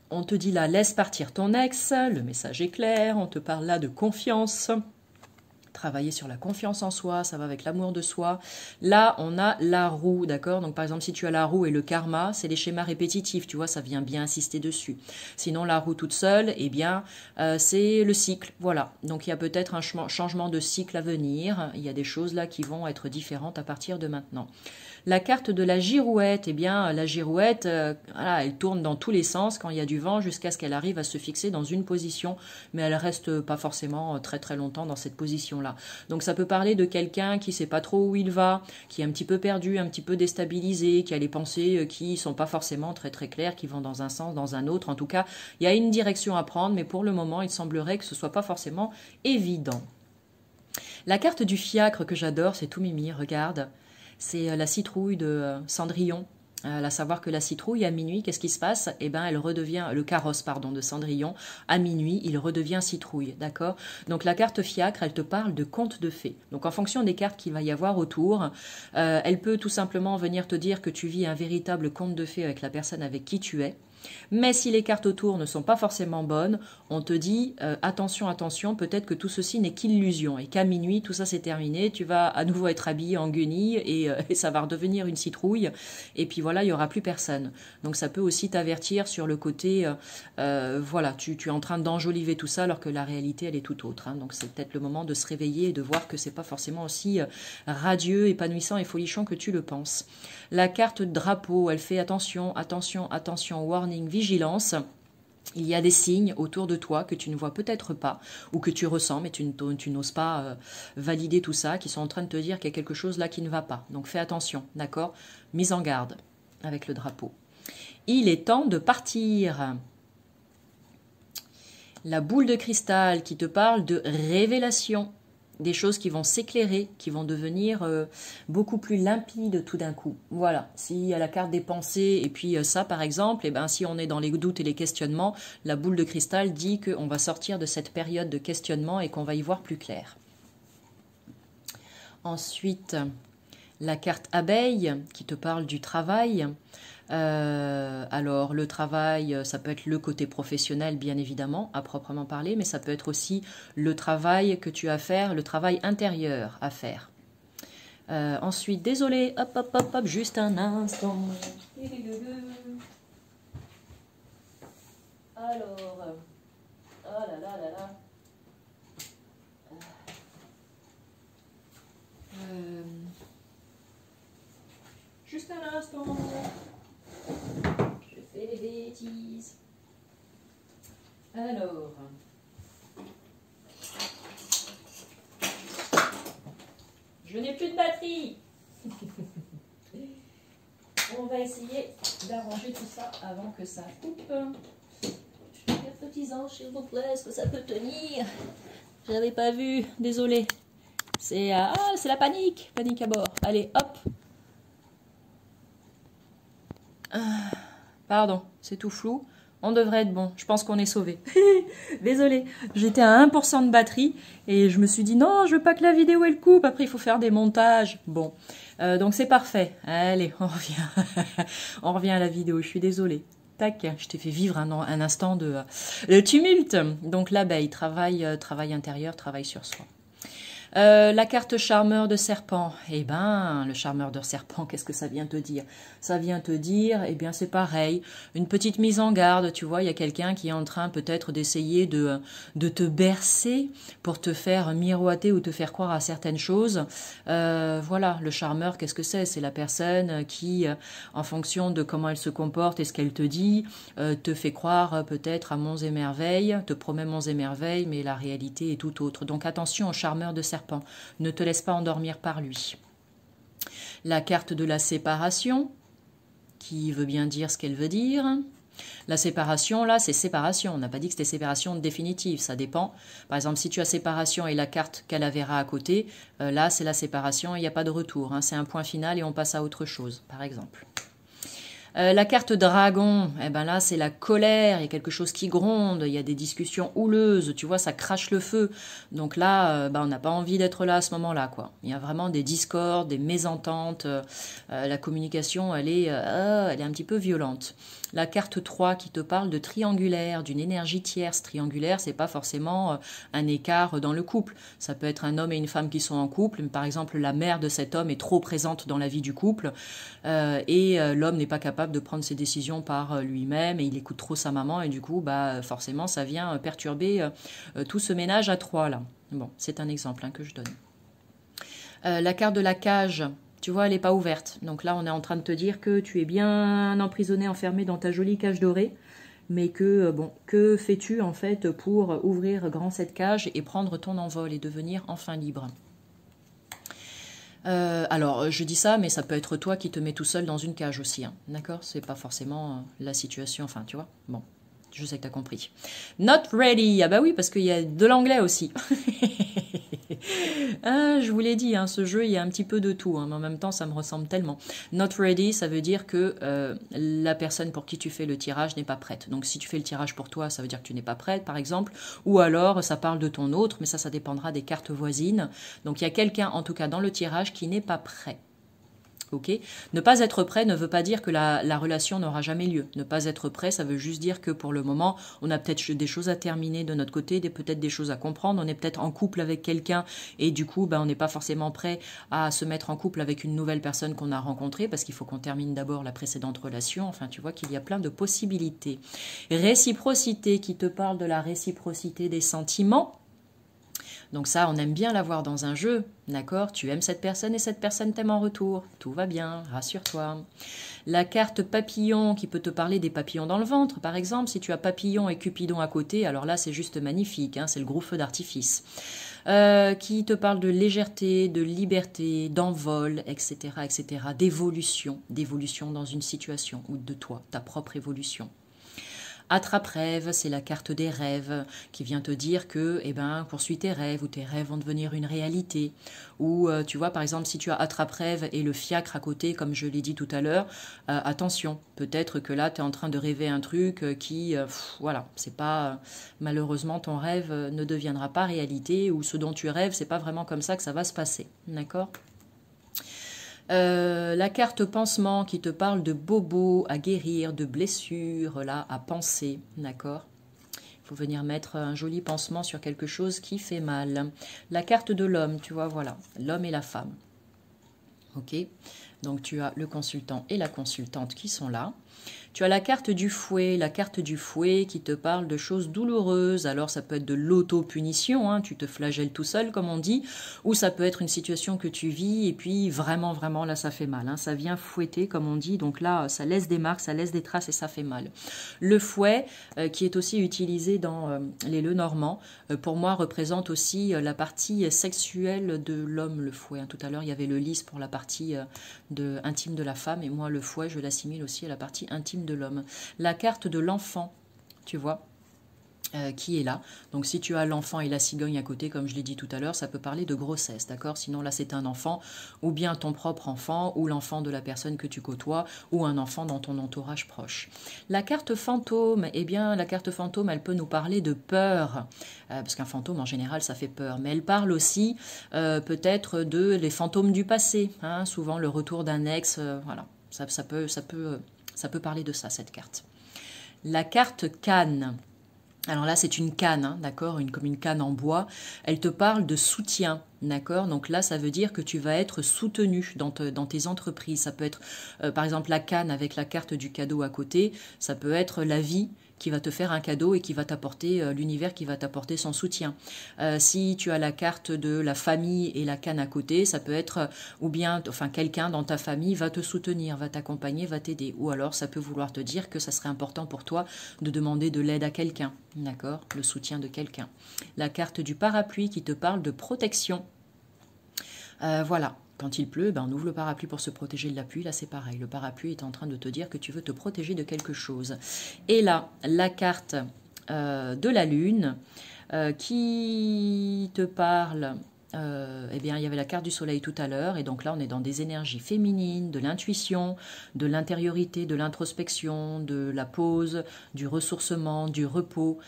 On te dit là, laisse partir ton ex, le message est clair, on te parle là de confiance. Travailler sur la confiance en soi, ça va avec l'amour de soi. Là, on a la roue, d'accord? Donc, par exemple, si tu as la roue et le karma, c'est les schémas répétitifs, tu vois, ça vient bien insister dessus. Sinon, la roue toute seule, eh bien, c'est le cycle, voilà. Donc, il y a peut-être un changement de cycle à venir. Il y a des choses là qui vont être différentes à partir de maintenant. La carte de la girouette, eh bien, la girouette, voilà, elle tourne dans tous les sens quand il y a du vent jusqu'à ce qu'elle arrive à se fixer dans une position, mais elle reste pas forcément très très longtemps dans cette position-là. Donc ça peut parler de quelqu'un qui sait pas trop où il va, qui est un petit peu perdu, un petit peu déstabilisé, qui a les pensées qui sont pas forcément très très claires, qui vont dans un sens, dans un autre. En tout cas, il y a une direction à prendre, mais pour le moment, il semblerait que ce soit pas forcément évident. La carte du fiacre que j'adore, c'est tout mimi, regarde. C'est la citrouille de Cendrillon. À savoir que la citrouille, à minuit, qu'est-ce qui se passe? Eh bien, elle redevient, le carrosse, pardon, de Cendrillon, à minuit, il redevient citrouille, d'accord? Donc, la carte fiacre, elle te parle de conte de fées. Donc, en fonction des cartes qu'il va y avoir autour, elle peut tout simplement venir te dire que tu vis un véritable conte de fées avec la personne avec qui tu es. Mais si les cartes autour ne sont pas forcément bonnes, on te dit attention, attention, peut-être que tout ceci n'est qu'illusion et qu'à minuit, tout ça c'est terminé, tu vas à nouveau être habillé en guenille et ça va redevenir une citrouille et puis voilà, il n'y aura plus personne. Donc ça peut aussi t'avertir sur le côté, voilà, tu es en train d'enjoliver tout ça alors que la réalité elle est tout autre, hein. Donc c'est peut-être le moment de se réveiller et de voir que c'est pas forcément aussi radieux, épanouissant et folichon que tu le penses. La carte drapeau, elle fait attention, attention, attention, warning, vigilance. Il y a des signes autour de toi que tu ne vois peut-être pas ou que tu ressens, mais tu n'oses pas valider tout ça, qui sont en train de te dire qu'il y a quelque chose là qui ne va pas. Donc fais attention, d'accord? Mise en garde avec le drapeau. Il est temps de partir. La boule de cristal qui te parle de révélation. Des choses qui vont s'éclairer, qui vont devenir beaucoup plus limpides tout d'un coup. Voilà, s'il y a la carte des pensées et puis ça par exemple, et ben, si on est dans les doutes et les questionnements, la boule de cristal dit qu'on va sortir de cette période de questionnement et qu'on va y voir plus clair. Ensuite, la carte abeille qui te parle du travail. Alors le travail, ça peut être le côté professionnel bien évidemment à proprement parler, mais ça peut être aussi le travail que tu as à faire, le travail intérieur à faire. Ensuite, désolé, hop hop hop hop, juste un instant. Alors, oh là là là là. Juste un instant. Je fais des bêtises. Alors. Je n'ai plus de batterie. On va essayer d'arranger tout ça avant que ça coupe. Je fais petits anges, s'il vous plaît. Est-ce que ça peut tenir? J'avais pas vu. Désolée. C'est c'est la panique. Panique à bord. Allez, hop. Pardon, c'est tout flou. On devrait être bon. Je pense qu'on est sauvé. Désolée, j'étais à 1% de batterie et je me suis dit non, je veux pas que la vidéo elle coupe. Après, il faut faire des montages. Bon, donc c'est parfait. Allez, on revient. On revient à la vidéo. Je suis désolée. Tac, je t'ai fait vivre un instant de tumulte. Donc l'abeille, travail intérieur, travail sur soi. La carte charmeur de serpent, eh ben, le charmeur de serpent, qu'est-ce que ça vient te dire? Ça vient te dire, eh bien, c'est pareil, une petite mise en garde, tu vois, il y a quelqu'un qui est en train peut-être d'essayer de te bercer pour te faire miroiter ou te faire croire à certaines choses. Voilà, le charmeur, qu'est-ce que c'est? C'est la personne qui, en fonction de comment elle se comporte et ce qu'elle te dit, te fait croire peut-être à monts et merveilles, te promet monts et merveilles, mais la réalité est tout autre. Donc attention au charmeur de serpent. Ne te laisse pas endormir par lui. La carte de la séparation, qui veut bien dire ce qu'elle veut dire. La séparation, là, c'est séparation. On n'a pas dit que c'était séparation définitive, ça dépend. Par exemple, si tu as séparation et la carte Calavera à côté, là, c'est la séparation et il n'y a pas de retour. Hein. C'est un point final et on passe à autre chose, par exemple. La carte dragon, eh ben là c'est la colère, il y a quelque chose qui gronde, il y a des discussions houleuses, tu vois, ça crache le feu. Donc là, on n'a pas envie d'être là à ce moment-là, quoi. Il y a vraiment des discordes, des mésententes, la communication, elle est un petit peu violente. La carte 3 qui te parle de triangulaire, d'une énergie tierce. Triangulaire, c'est pas forcément un écart dans le couple. Ça peut être un homme et une femme qui sont en couple, mais par exemple la mère de cet homme est trop présente dans la vie du couple et l'homme n'est pas capable de prendre ses décisions par lui-même et il écoute trop sa maman et du coup, forcément, ça vient perturber tout ce ménage à trois là. Bon, c'est un exemple que je donne. La carte de la cage. Tu vois, elle n'est pas ouverte. Donc là, on est en train de te dire que tu es bien emprisonné, enfermé dans ta jolie cage dorée. Mais que, bon, que fais-tu en fait pour ouvrir grand cette cage et prendre ton envol et devenir enfin libre? Alors, je dis ça, mais ça peut être toi qui te mets tout seul dans une cage aussi. Hein, d'accord? C'est pas forcément la situation, enfin, tu vois? Bon, je sais que tu as compris. Not ready. Ah bah oui, parce qu'il y a de l'anglais aussi. Je vous l'ai dit, hein, ce jeu, il y a un petit peu de tout, hein, mais en même temps, ça me ressemble tellement. Not ready, ça veut dire que la personne pour qui tu fais le tirage n'est pas prête. Donc, si tu fais le tirage pour toi, ça veut dire que tu n'es pas prête, par exemple. Ou alors, ça parle de ton autre, mais ça dépendra des cartes voisines. Donc, il y a quelqu'un, en tout cas, dans le tirage qui n'est pas prêt. Okay. Ne pas être prêt ne veut pas dire que la relation n'aura jamais lieu. Ne pas être prêt, ça veut juste dire que pour le moment, on a peut-être des choses à terminer de notre côté, peut-être des choses à comprendre. On est peut-être en couple avec quelqu'un et du coup, on n'est pas forcément prêt à se mettre en couple avec une nouvelle personne qu'on a rencontrée parce qu'il faut qu'on termine d'abord la précédente relation. Enfin, tu vois qu'il y a plein de possibilités. Réciprocité, qui te parle de la réciprocité des sentiments. Donc ça, on aime bien l'avoir dans un jeu, d'accord? Tu aimes cette personne et cette personne t'aime en retour. Tout va bien, rassure-toi. La carte papillon qui peut te parler des papillons dans le ventre, par exemple. Si tu as papillon et Cupidon à côté, alors là, c'est juste magnifique, hein, c'est le gros feu d'artifice. Qui te parle de légèreté, de liberté, d'envol, etc., etc., d'évolution dans une situation ou de toi, ta propre évolution. Attrape-rêve, c'est la carte des rêves qui vient te dire que, poursuis tes rêves ou tes rêves vont devenir une réalité. Ou, tu vois, par exemple, si tu as attrape-rêve et le fiacre à côté, comme je l'ai dit tout à l'heure, attention, peut-être que là, tu es en train de rêver un truc qui, voilà, c'est pas, malheureusement, ton rêve ne deviendra pas réalité ou ce dont tu rêves, c'est pas vraiment comme ça que ça va se passer. D'accord ? La carte pansement qui te parle de bobos à guérir, de blessures là à panser, d'accord? Il faut venir mettre un joli pansement sur quelque chose qui fait mal. La carte de l'homme, tu vois, voilà, l'homme et la femme. Ok, donc tu as le consultant et la consultante qui sont là. Tu as la carte du fouet qui te parle de choses douloureuses. Alors ça peut être de l'auto-punition, hein, tu te flagelles tout seul comme on dit, ou ça peut être une situation que tu vis et puis vraiment, vraiment là ça fait mal. Hein, ça vient fouetter comme on dit, donc là ça laisse des marques, ça laisse des traces et ça fait mal. Le fouet qui est aussi utilisé dans les Lenormand, pour moi représente aussi la partie sexuelle de l'homme, le fouet. Hein. Tout à l'heure il y avait le lys pour la partie intime de la femme et moi le fouet je l'assimile aussi à la partie intime de l'homme. La carte de l'enfant, tu vois. qui est là. Donc si tu as l'enfant et la cigogne à côté, comme je l'ai dit tout à l'heure, ça peut parler de grossesse, d'accord? Sinon là c'est un enfant, ou bien ton propre enfant, ou l'enfant de la personne que tu côtoies, ou un enfant dans ton entourage proche. La carte fantôme, eh bien la carte fantôme, elle peut nous parler de peur, parce qu'un fantôme en général ça fait peur, mais elle parle aussi peut-être de les fantômes du passé, hein, souvent le retour d'un ex, voilà, ça peut parler de ça, cette carte. La carte canne. Alors là, c'est une canne, hein, d'accord, comme une canne en bois. Elle te parle de soutien, d'accord. Donc là, ça veut dire que tu vas être soutenu dans tes entreprises. Ça peut être, par exemple, la canne avec la carte du cadeau à côté. Ça peut être la vie qui va te faire un cadeau et qui va t'apporter, l'univers qui va t'apporter son soutien. Si tu as la carte de la famille et la canne à côté, ça peut être, ou bien, enfin, quelqu'un dans ta famille va te soutenir, va t'accompagner, va t'aider. Ou alors, ça peut vouloir te dire que ça serait important pour toi de demander de l'aide à quelqu'un, d'accord, le soutien de quelqu'un. La carte du parapluie qui te parle de protection. Voilà. Quand il pleut, ben on ouvre le parapluie pour se protéger de la pluie. Là, c'est pareil. Le parapluie est en train de te dire que tu veux te protéger de quelque chose. Et là, la carte de la lune qui te parle... eh bien, il y avait la carte du soleil tout à l'heure. Et donc là, on est dans des énergies féminines, de l'intuition, de l'intériorité, de l'introspection, de la pause, du ressourcement, du repos.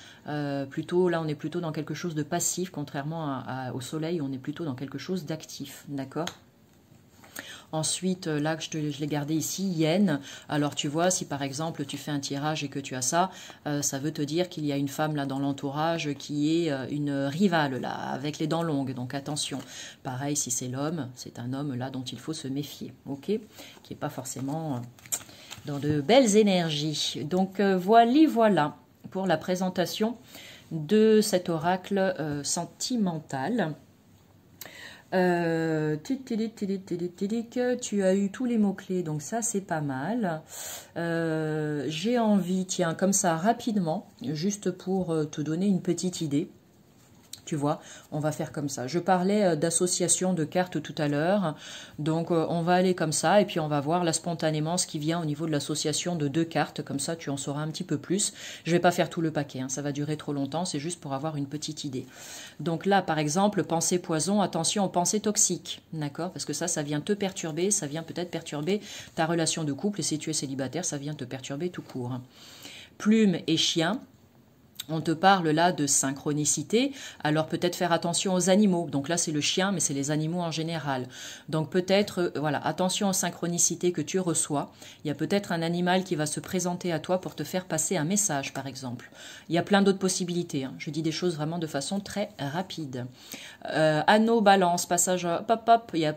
Plutôt, là, on est plutôt dans quelque chose de passif, contrairement au soleil, on est plutôt dans quelque chose d'actif. D'accord ? Ensuite, là, je l'ai gardé ici, yen. Alors, tu vois, si par exemple, tu fais un tirage et que tu as ça, ça veut te dire qu'il y a une femme là dans l'entourage qui est une rivale, là, avec les dents longues. Donc, attention. Pareil, si c'est l'homme, c'est un homme là dont il faut se méfier, ok? Qui n'est pas forcément dans de belles énergies. Donc, voilà pour la présentation de cet oracle sentimental. Tu as eu tous les mots-clés, donc ça c'est pas mal. J'ai envie, tiens, comme ça rapidement, juste pour te donner une petite idée. Tu vois, on va faire comme ça. Je parlais d'association de cartes tout à l'heure. Donc, on va aller comme ça et puis on va voir là spontanément ce qui vient au niveau de l'association de 2 cartes. Comme ça, tu en sauras un petit peu plus. Je ne vais pas faire tout le paquet, hein, ça va durer trop longtemps. C'est juste pour avoir une petite idée. Donc là, par exemple, pensée poison, attention aux pensées toxiques. D'accord? Parce que ça vient te perturber. Ça vient peut-être perturber ta relation de couple. Et si tu es célibataire, ça vient te perturber tout court. Plume et chien. On te parle là de synchronicité, alors peut-être faire attention aux animaux. Donc là, c'est le chien, mais c'est les animaux en général. Donc peut-être, voilà, attention aux synchronicités que tu reçois. Il y a peut-être un animal qui va se présenter à toi pour te faire passer un message, par exemple. Il y a plein d'autres possibilités. Hein. Je dis des choses vraiment de façon très rapide. Anneau, balance, passage, pop, il y a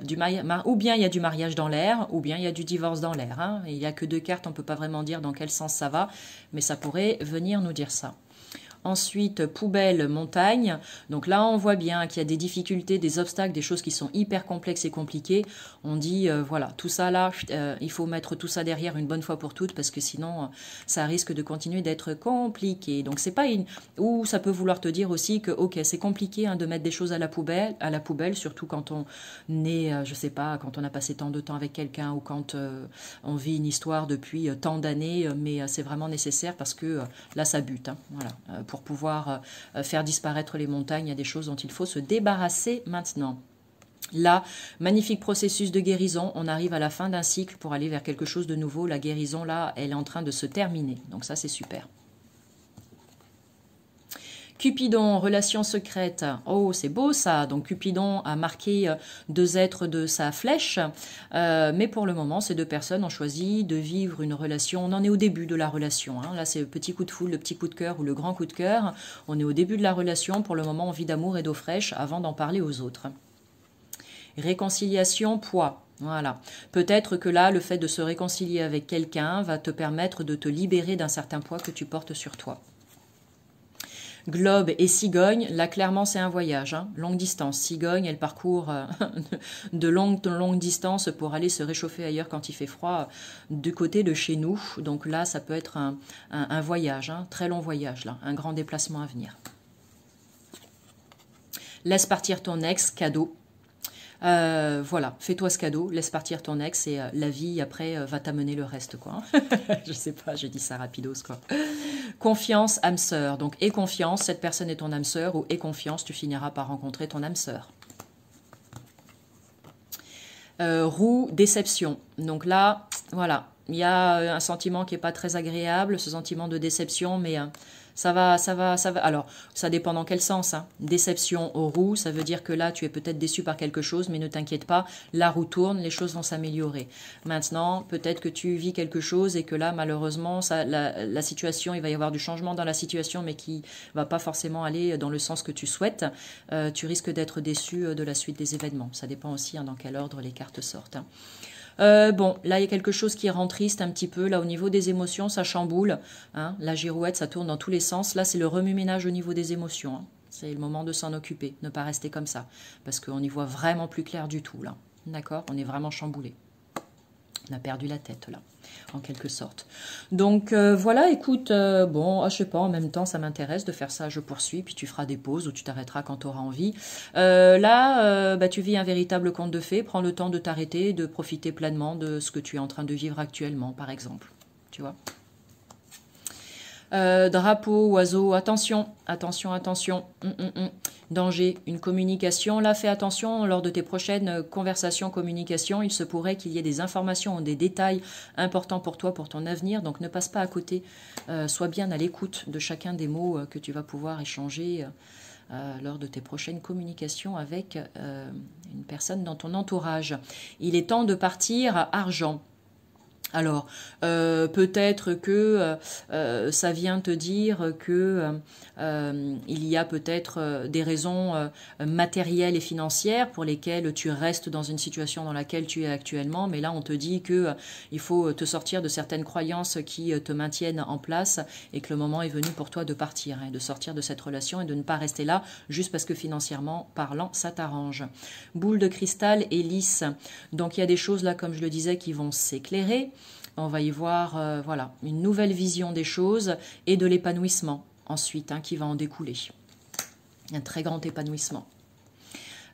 ou bien il y a du mariage dans l'air, ou bien il y a du divorce dans l'air. Hein. Il n'y a que 2 cartes, on ne peut pas vraiment dire dans quel sens ça va, mais ça pourrait venir nous dire ça. Ensuite, poubelle, montagne. Donc là, on voit bien qu'il y a des difficultés, des obstacles, des choses qui sont hyper complexes et compliquées. On dit, voilà, tout ça là, il faut mettre tout ça derrière une bonne fois pour toutes parce que sinon, ça risque de continuer d'être compliqué. Donc, c'est pas une... Ou ça peut vouloir te dire aussi que, ok, c'est compliqué hein, de mettre des choses à la poubelle, surtout quand on est, je sais pas, quand on a passé tant de temps avec quelqu'un ou quand on vit une histoire depuis tant d'années, mais c'est vraiment nécessaire parce que là, ça bute. Hein, voilà. Pour pouvoir faire disparaître les montagnes, il y a des choses dont il faut se débarrasser maintenant. Là, magnifique processus de guérison, on arrive à la fin d'un cycle pour aller vers quelque chose de nouveau. La guérison, là, elle est en train de se terminer, donc ça c'est super. Cupidon, relation secrète. Oh, c'est beau ça. Donc Cupidon a marqué 2 êtres de sa flèche. Mais pour le moment, ces 2 personnes ont choisi de vivre une relation. On en est au début de la relation. Hein. Là, c'est le petit coup de foudre, le petit coup de cœur ou le grand coup de cœur. On est au début de la relation. Pour le moment, on vit d'amour et d'eau fraîche avant d'en parler aux autres. Réconciliation, poids. Voilà. Peut-être que là, le fait de se réconcilier avec quelqu'un va te permettre de te libérer d'un certain poids que tu portes sur toi. Globe et cigogne, là clairement c'est un voyage, hein, longue distance. Cigogne, elle parcourt de longue distance pour aller se réchauffer ailleurs quand il fait froid du côté de chez nous. Donc là ça peut être un voyage, hein, très long voyage, là, un grand déplacement à venir. Laisse partir ton ex, cadeau. Voilà, fais-toi ce cadeau, laisse partir ton ex et la vie après va t'amener le reste quoi. Je sais pas, je dis ça rapidos quoi. Confiance, âme sœur. Donc, et confiance, cette personne est ton âme sœur, ou et confiance, tu finiras par rencontrer ton âme sœur. Roue, déception. Donc là, voilà, il y a un sentiment qui n'est pas très agréable, ce sentiment de déception, mais ça va. Alors, ça dépend dans quel sens. Hein. Déception aux roues, ça veut dire que là, tu es peut-être déçu par quelque chose, mais ne t'inquiète pas, la roue tourne, les choses vont s'améliorer. Maintenant, peut-être que tu vis quelque chose et que là, malheureusement, la situation, il va y avoir du changement dans la situation, mais qui va pas forcément aller dans le sens que tu souhaites. Tu risques d'être déçu de la suite des événements. Ça dépend aussi dans quel ordre les cartes sortent. Hein. Bon, là, il y a quelque chose qui rend triste un petit peu. Là, au niveau des émotions, ça chamboule. Hein. La girouette, ça tourne dans tous les sens. Là, c'est le remue-ménage au niveau des émotions. Hein. C'est le moment de s'en occuper, ne pas rester comme ça. Parce qu'on y voit vraiment plus clair du tout, là. D'accord? On est vraiment chamboulé. On a perdu la tête, là, en quelque sorte. Donc, voilà, écoute, bon, je sais pas, en même temps, ça m'intéresse de faire ça, je poursuis, puis tu feras des pauses ou tu t'arrêteras quand tu auras envie. Là, tu vis un véritable conte de fées, prends le temps de t'arrêter, de profiter pleinement de ce que tu es en train de vivre actuellement, par exemple. Tu vois ? Drapeau, oiseau, attention, attention, attention. Danger, une communication. Là, fais attention lors de tes prochaines conversations, communications. Il se pourrait qu'il y ait des informations ou des détails importants pour toi, pour ton avenir. Donc, ne passe pas à côté. Sois bien à l'écoute de chacun des mots que tu vas pouvoir échanger lors de tes prochaines communications avec une personne dans ton entourage. Il est temps de partir argent. Alors, peut-être que ça vient te dire que il y a peut-être des raisons matérielles et financières pour lesquelles tu restes dans une situation dans laquelle tu es actuellement, mais là on te dit que il faut te sortir de certaines croyances qui te maintiennent en place et que le moment est venu pour toi de partir, hein, de sortir de cette relation et de ne pas rester là juste parce que financièrement parlant, ça t'arrange. Boule de cristal et lisse. Donc il y a des choses là, comme je le disais, qui vont s'éclairer. On va y voir voilà, une nouvelle vision des choses et de l'épanouissement ensuite qui va en découler. Un très grand épanouissement.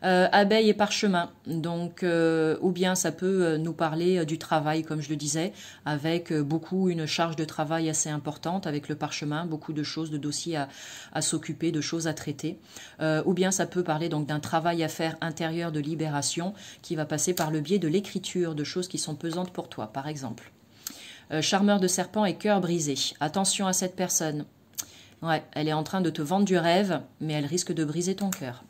Abeille et parchemin, donc ou bien ça peut nous parler du travail, comme je le disais, avec une charge de travail assez importante, avec le parchemin, beaucoup de choses, de dossiers à s'occuper, de choses à traiter, ou bien ça peut parler donc d'un travail à faire intérieur de libération qui va passer par le biais de l'écriture, de choses qui sont pesantes pour toi, par exemple. Charmeur de serpent et cœur brisé. Attention à cette personne. Ouais, elle est en train de te vendre du rêve, mais elle risque de briser ton cœur.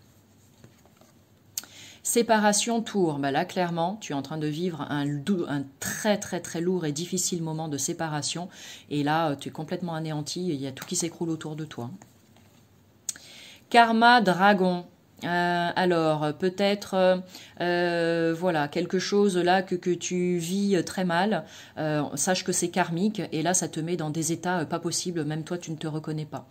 Séparation, tour. Ben là, clairement, tu es en train de vivre un très très très lourd et difficile moment de séparation. Et là, tu es complètement anéanti. Il y a tout qui s'écroule autour de toi. Karma, dragon. Alors, peut-être, voilà, quelque chose là que tu vis très mal, sache que c'est karmique, et là, ça te met dans des états pas possibles, même toi, tu ne te reconnais pas.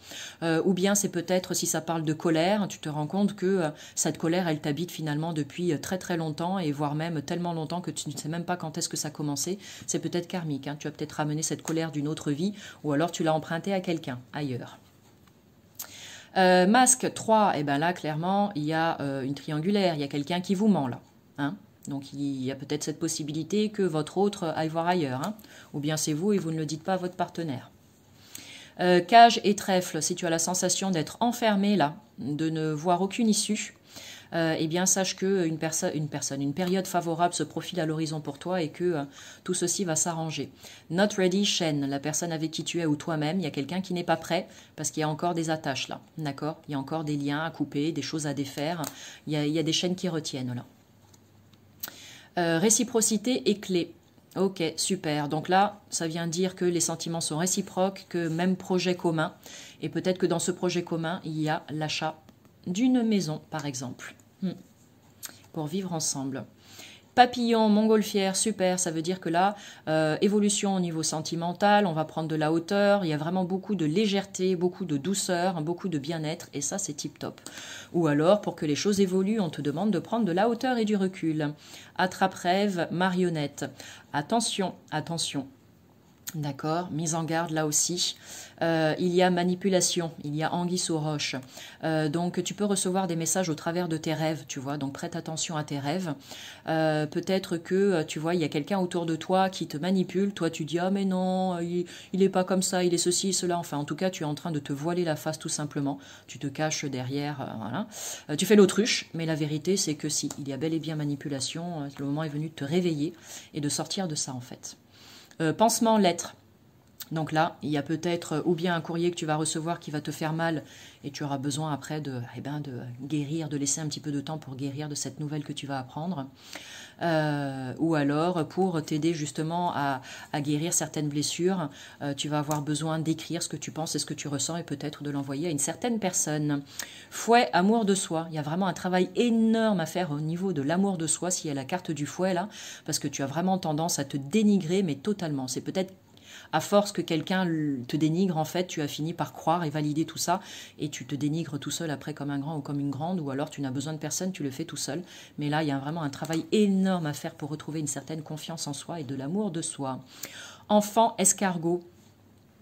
Ou bien, c'est peut-être, si ça parle de colère, tu te rends compte que cette colère, elle t'habite finalement depuis très très longtemps, et voire même tellement longtemps que tu ne sais même pas quand est-ce que ça a commencé. C'est peut-être karmique, hein. Tu as peut-être ramené cette colère d'une autre vie, ou alors tu l'as empruntée à quelqu'un, ailleurs. Masque 3, et bien là, clairement, il y a une triangulaire, il y a quelqu'un qui vous ment là. Hein, donc il y a peut-être cette possibilité que votre autre aille voir ailleurs. Hein, ou bien c'est vous et vous ne le dites pas à votre partenaire. Cage et trèfle, si tu as la sensation d'être enfermé là, de ne voir aucune issue, eh bien sache qu'une une période favorable se profile à l'horizon pour toi et que tout ceci va s'arranger. Not ready, chaîne, la personne avec qui tu es ou toi-même, il y a quelqu'un qui n'est pas prêt parce qu'il y a encore des attaches là, d'accord? Il y a encore des liens à couper, des choses à défaire, il y a des chaînes qui retiennent là. Réciprocité et clé. Ok, super. Donc là, ça vient dire que les sentiments sont réciproques, que même projet commun, et peut-être que dans ce projet commun, il y a l'achat d'une maison, par exemple, pour vivre ensemble. Papillon, montgolfière, super, ça veut dire que là, évolution au niveau sentimental, on va prendre de la hauteur, il y a vraiment beaucoup de légèreté, beaucoup de douceur, beaucoup de bien-être, et ça c'est tip top. Ou alors, pour que les choses évoluent, on te demande de prendre de la hauteur et du recul. Attrape-rêve, marionnette. Attention, attention. D'accord, mise en garde là aussi. Il y a manipulation, il y a anguille sous roche. Donc tu peux recevoir des messages au travers de tes rêves, tu vois, donc prête attention à tes rêves. Peut-être que, tu vois, il y a quelqu'un autour de toi qui te manipule. Toi, tu dis, ah mais non, il est pas comme ça, il est ceci, cela. Enfin, en tout cas, tu es en train de te voiler la face tout simplement. Tu te caches derrière, voilà. Tu fais l'autruche, mais la vérité, c'est que si, il y a bel et bien manipulation. Le moment est venu de te réveiller et de sortir de ça, en fait. Pansement, lettre. Donc là, il y a peut-être ou bien un courrier que tu vas recevoir qui va te faire mal et tu auras besoin après de guérir, de laisser un petit peu de temps pour guérir de cette nouvelle que tu vas apprendre. Ou alors pour t'aider justement à guérir certaines blessures, tu vas avoir besoin d'écrire ce que tu penses et ce que tu ressens et peut-être de l'envoyer à une certaine personne. Fouet, amour de soi. Il y a vraiment un travail énorme à faire au niveau de l'amour de soi s'il y a la carte du fouet là, parce que tu as vraiment tendance à te dénigrer, mais totalement. C'est peut-être à force que quelqu'un te dénigre, en fait, tu as fini par croire et valider tout ça, et tu te dénigres tout seul après comme un grand ou comme une grande, ou alors tu n'as besoin de personne, tu le fais tout seul. Mais là, il y a vraiment un travail énorme à faire pour retrouver une certaine confiance en soi et de l'amour de soi. Enfant escargot.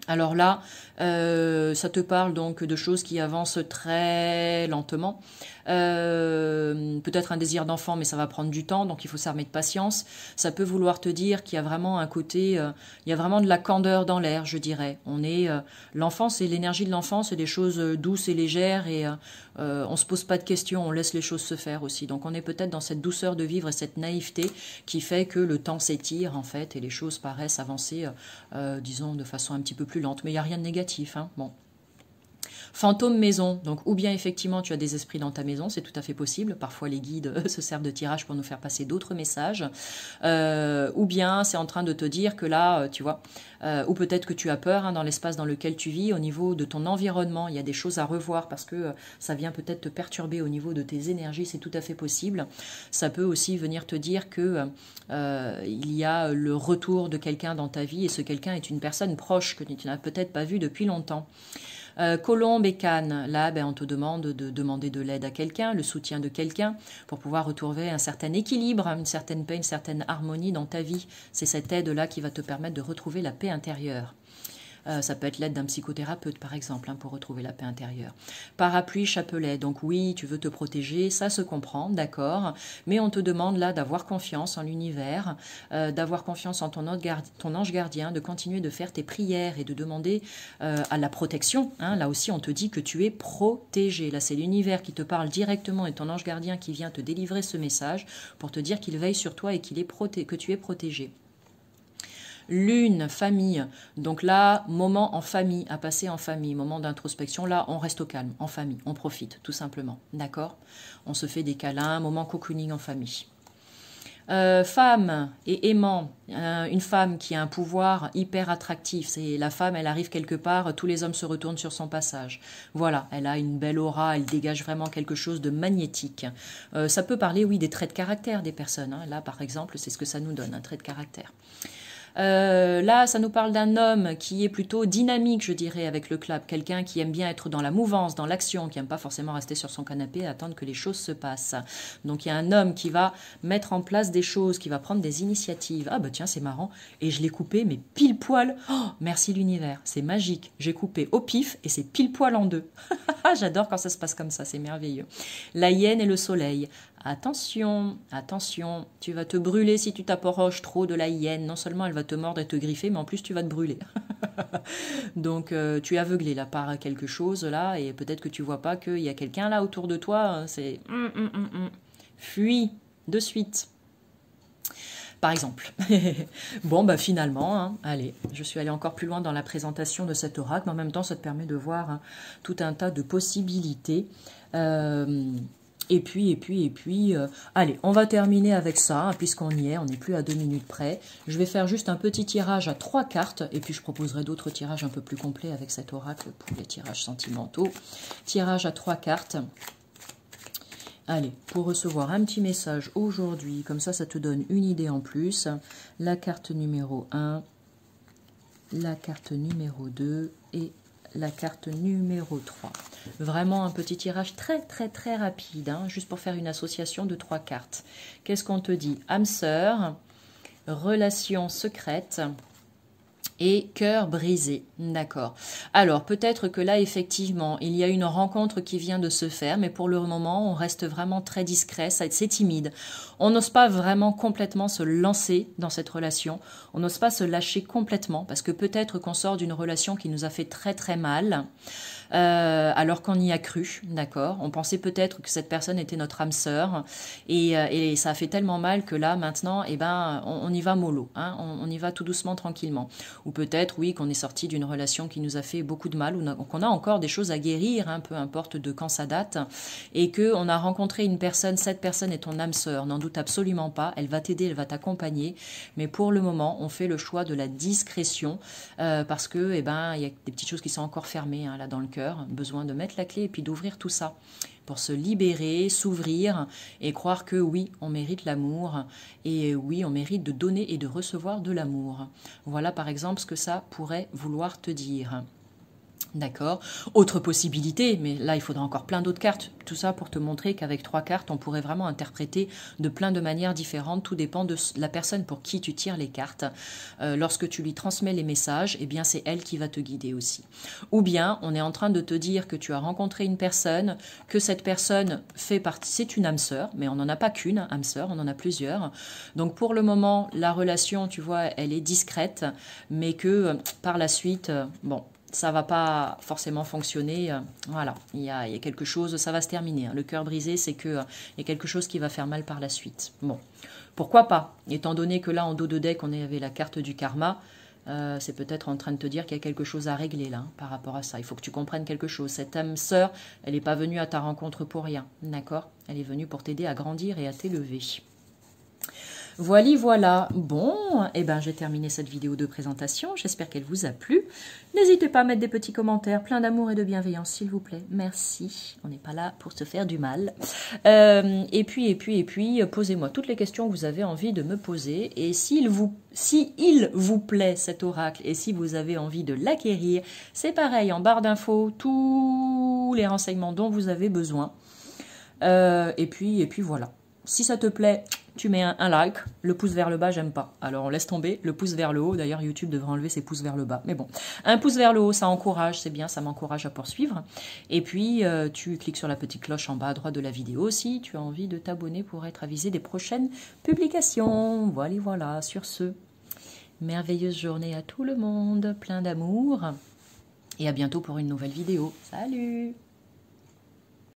Alors là, ça te parle donc de choses qui avancent très lentement. Peut-être un désir d'enfant, mais ça va prendre du temps, donc il faut s'armer de patience. Ça peut vouloir te dire qu'il y a vraiment un côté, il y a vraiment de la candeur dans l'air, je dirais. L'enfance et l'énergie de l'enfant, c'est des choses douces et légères et on se pose pas de questions, on laisse les choses se faire aussi. Donc on est peut-être dans cette douceur de vivre et cette naïveté qui fait que le temps s'étire en fait et les choses paraissent avancer, disons, de façon un petit peu plus lente. Mais il n'y a rien de négatif, hein. Bon. Fantôme maison, donc ou bien effectivement tu as des esprits dans ta maison, c'est tout à fait possible, parfois les guides se servent de tirage pour nous faire passer d'autres messages, ou bien c'est en train de te dire que là, tu vois, ou peut-être que tu as peur dans l'espace dans lequel tu vis, au niveau de ton environnement, il y a des choses à revoir parce que ça vient peut-être te perturber au niveau de tes énergies, c'est tout à fait possible. Ça peut aussi venir te dire que il y a le retour de quelqu'un dans ta vie et ce quelqu'un est une personne proche que tu n'as peut-être pas vue depuis longtemps. Colombe et Cannes, là on te demande de demander de l'aide à quelqu'un, le soutien de quelqu'un pour pouvoir retrouver un certain équilibre, une certaine paix, une certaine harmonie dans ta vie. C'est cette aide-là qui va te permettre de retrouver la paix intérieure. Ça peut être l'aide d'un psychothérapeute, par exemple, pour retrouver la paix intérieure. Parapluie, chapelet. Donc oui, tu veux te protéger, ça se comprend, d'accord. Mais on te demande là d'avoir confiance en l'univers, d'avoir confiance en ton ange gardien, de continuer de faire tes prières et de demander à la protection. Là aussi, on te dit que tu es protégé. Là, c'est l'univers qui te parle directement et ton ange gardien qui vient te délivrer ce message pour te dire qu'il veille sur toi et que tu es protégé. Lune, famille. Donc là, moment en famille, à passer en famille, moment d'introspection. Là, on reste au calme, en famille, on profite, tout simplement. D'accord? On se fait des câlins, moment cocooning en famille. Femme et aimant, une femme qui a un pouvoir hyper attractif. C'est la femme, elle arrive quelque part, tous les hommes se retournent sur son passage. Voilà, elle a une belle aura, elle dégage vraiment quelque chose de magnétique. Ça peut parler, oui, des traits de caractère des personnes. Là, par exemple, c'est ce que ça nous donne, un trait de caractère. Là, ça nous parle d'un homme qui est plutôt dynamique, je dirais, avec le club. Quelqu'un qui aime bien être dans la mouvance, dans l'action, qui n'aime pas forcément rester sur son canapé et attendre que les choses se passent. Donc, il y a un homme qui va mettre en place des choses, qui va prendre des initiatives. Ah bah tiens, c'est marrant. Et je l'ai coupé, mais pile poil. Oh, merci l'univers, c'est magique. J'ai coupé au pif et c'est pile poil en deux. J'adore quand ça se passe comme ça, c'est merveilleux. La hyène et le soleil. Attention, attention, tu vas te brûler si tu t'approches trop de la hyène. Non seulement elle va te mordre et te griffer, mais en plus tu vas te brûler. Donc tu es aveuglé là par quelque chose là, et peut-être que tu vois pas qu'il y a quelqu'un là autour de toi. C'est fuis de suite. Par exemple. Bon, bah finalement, allez, je suis allée encore plus loin dans la présentation de cet oracle, mais en même temps, ça te permet de voir tout un tas de possibilités. Et puis, allez, on va terminer avec ça, puisqu'on y est, on n'est plus à 2 minutes près. Je vais faire juste un petit tirage à 3 cartes, et puis je proposerai d'autres tirages un peu plus complets avec cet oracle pour les tirages sentimentaux. Tirage à 3 cartes. Allez, pour recevoir un petit message aujourd'hui, comme ça te donne une idée en plus. La carte numéro 1, la carte numéro 2 et la carte numéro 3. Vraiment un petit tirage très rapide, juste pour faire une association de 3 cartes. Qu'est-ce qu'on te dit? Âme sœur, relation secrète et cœur brisé. D'accord. Alors, peut-être que là, effectivement, il y a une rencontre qui vient de se faire, mais pour le moment, on reste vraiment très discret, c'est timide. On n'ose pas vraiment complètement se lancer dans cette relation. On n'ose pas se lâcher complètement, parce que peut-être qu'on sort d'une relation qui nous a fait très très mal, alors qu'on y a cru, d'accord. On pensait peut-être que cette personne était notre âme sœur, et ça a fait tellement mal que là, maintenant, eh ben, on y va mollo, hein, on y va tout doucement, tranquillement. Ou peut-être, oui, qu'on est sorti d'une relation qui nous a fait beaucoup de mal, ou qu'on a encore des choses à guérir, hein, peu importe de quand ça date, et qu'on a rencontré une personne, cette personne est ton âme sœur, n'en doute absolument pas, elle va t'aider, elle va t'accompagner, mais pour le moment, on fait le choix de la discrétion, parce que, eh ben, il y a des petites choses qui sont encore fermées, hein, là, dans le cœur, besoin de mettre la clé et puis d'ouvrir tout ça pour se libérer, s'ouvrir et croire que oui, on mérite l'amour et oui, on mérite de donner et de recevoir de l'amour. Voilà par exemple ce que ça pourrait vouloir te dire. D'accord. Autre possibilité, mais là il faudra encore plein d'autres cartes. Tout ça pour te montrer qu'avec 3 cartes, on pourrait vraiment interpréter de plein de manières différentes. Tout dépend de la personne pour qui tu tires les cartes. Lorsque tu lui transmets les messages, eh bien c'est elle qui va te guider aussi. Ou bien on est en train de te dire que tu as rencontré une personne, que cette personne fait partie, c'est une âme sœur, mais on n'en a pas qu'une âme sœur, on en a plusieurs. Donc pour le moment, la relation, tu vois, elle est discrète, mais que par la suite, bon, ça va pas forcément fonctionner. Voilà, il y a quelque chose, ça va se terminer. Le cœur brisé, c'est que il y a quelque chose qui va faire mal par la suite. Bon, pourquoi pas? Étant donné que là, en dos de deck, on avait la carte du karma, c'est peut-être en train de te dire qu'il y a quelque chose à régler là, par rapport à ça. Il faut que tu comprennes quelque chose. Cette âme sœur, elle n'est pas venue à ta rencontre pour rien, d'accord? Elle est venue pour t'aider à grandir et à t'élever. Voilà. Bon, eh ben, j'ai terminé cette vidéo de présentation. J'espère qu'elle vous a plu. N'hésitez pas à mettre des petits commentaires, plein d'amour et de bienveillance, s'il vous plaît. Merci. On n'est pas là pour se faire du mal. Et puis, posez-moi toutes les questions que vous avez envie de me poser. Et s'il vous plaît cet oracle et si vous avez envie de l'acquérir, c'est pareil, en barre d'infos, tous les renseignements dont vous avez besoin. Et puis voilà. Si ça te plaît, tu mets un like, le pouce vers le bas, j'aime pas. Alors on laisse tomber le pouce vers le haut. D'ailleurs, YouTube devrait enlever ses pouces vers le bas. Mais bon, un pouce vers le haut, ça encourage, c'est bien, ça m'encourage à poursuivre. Et puis, tu cliques sur la petite cloche en bas à droite de la vidéo si tu as envie de t'abonner pour être avisé des prochaines publications. Voilà. Sur ce, merveilleuse journée à tout le monde, plein d'amour. Et à bientôt pour une nouvelle vidéo. Salut!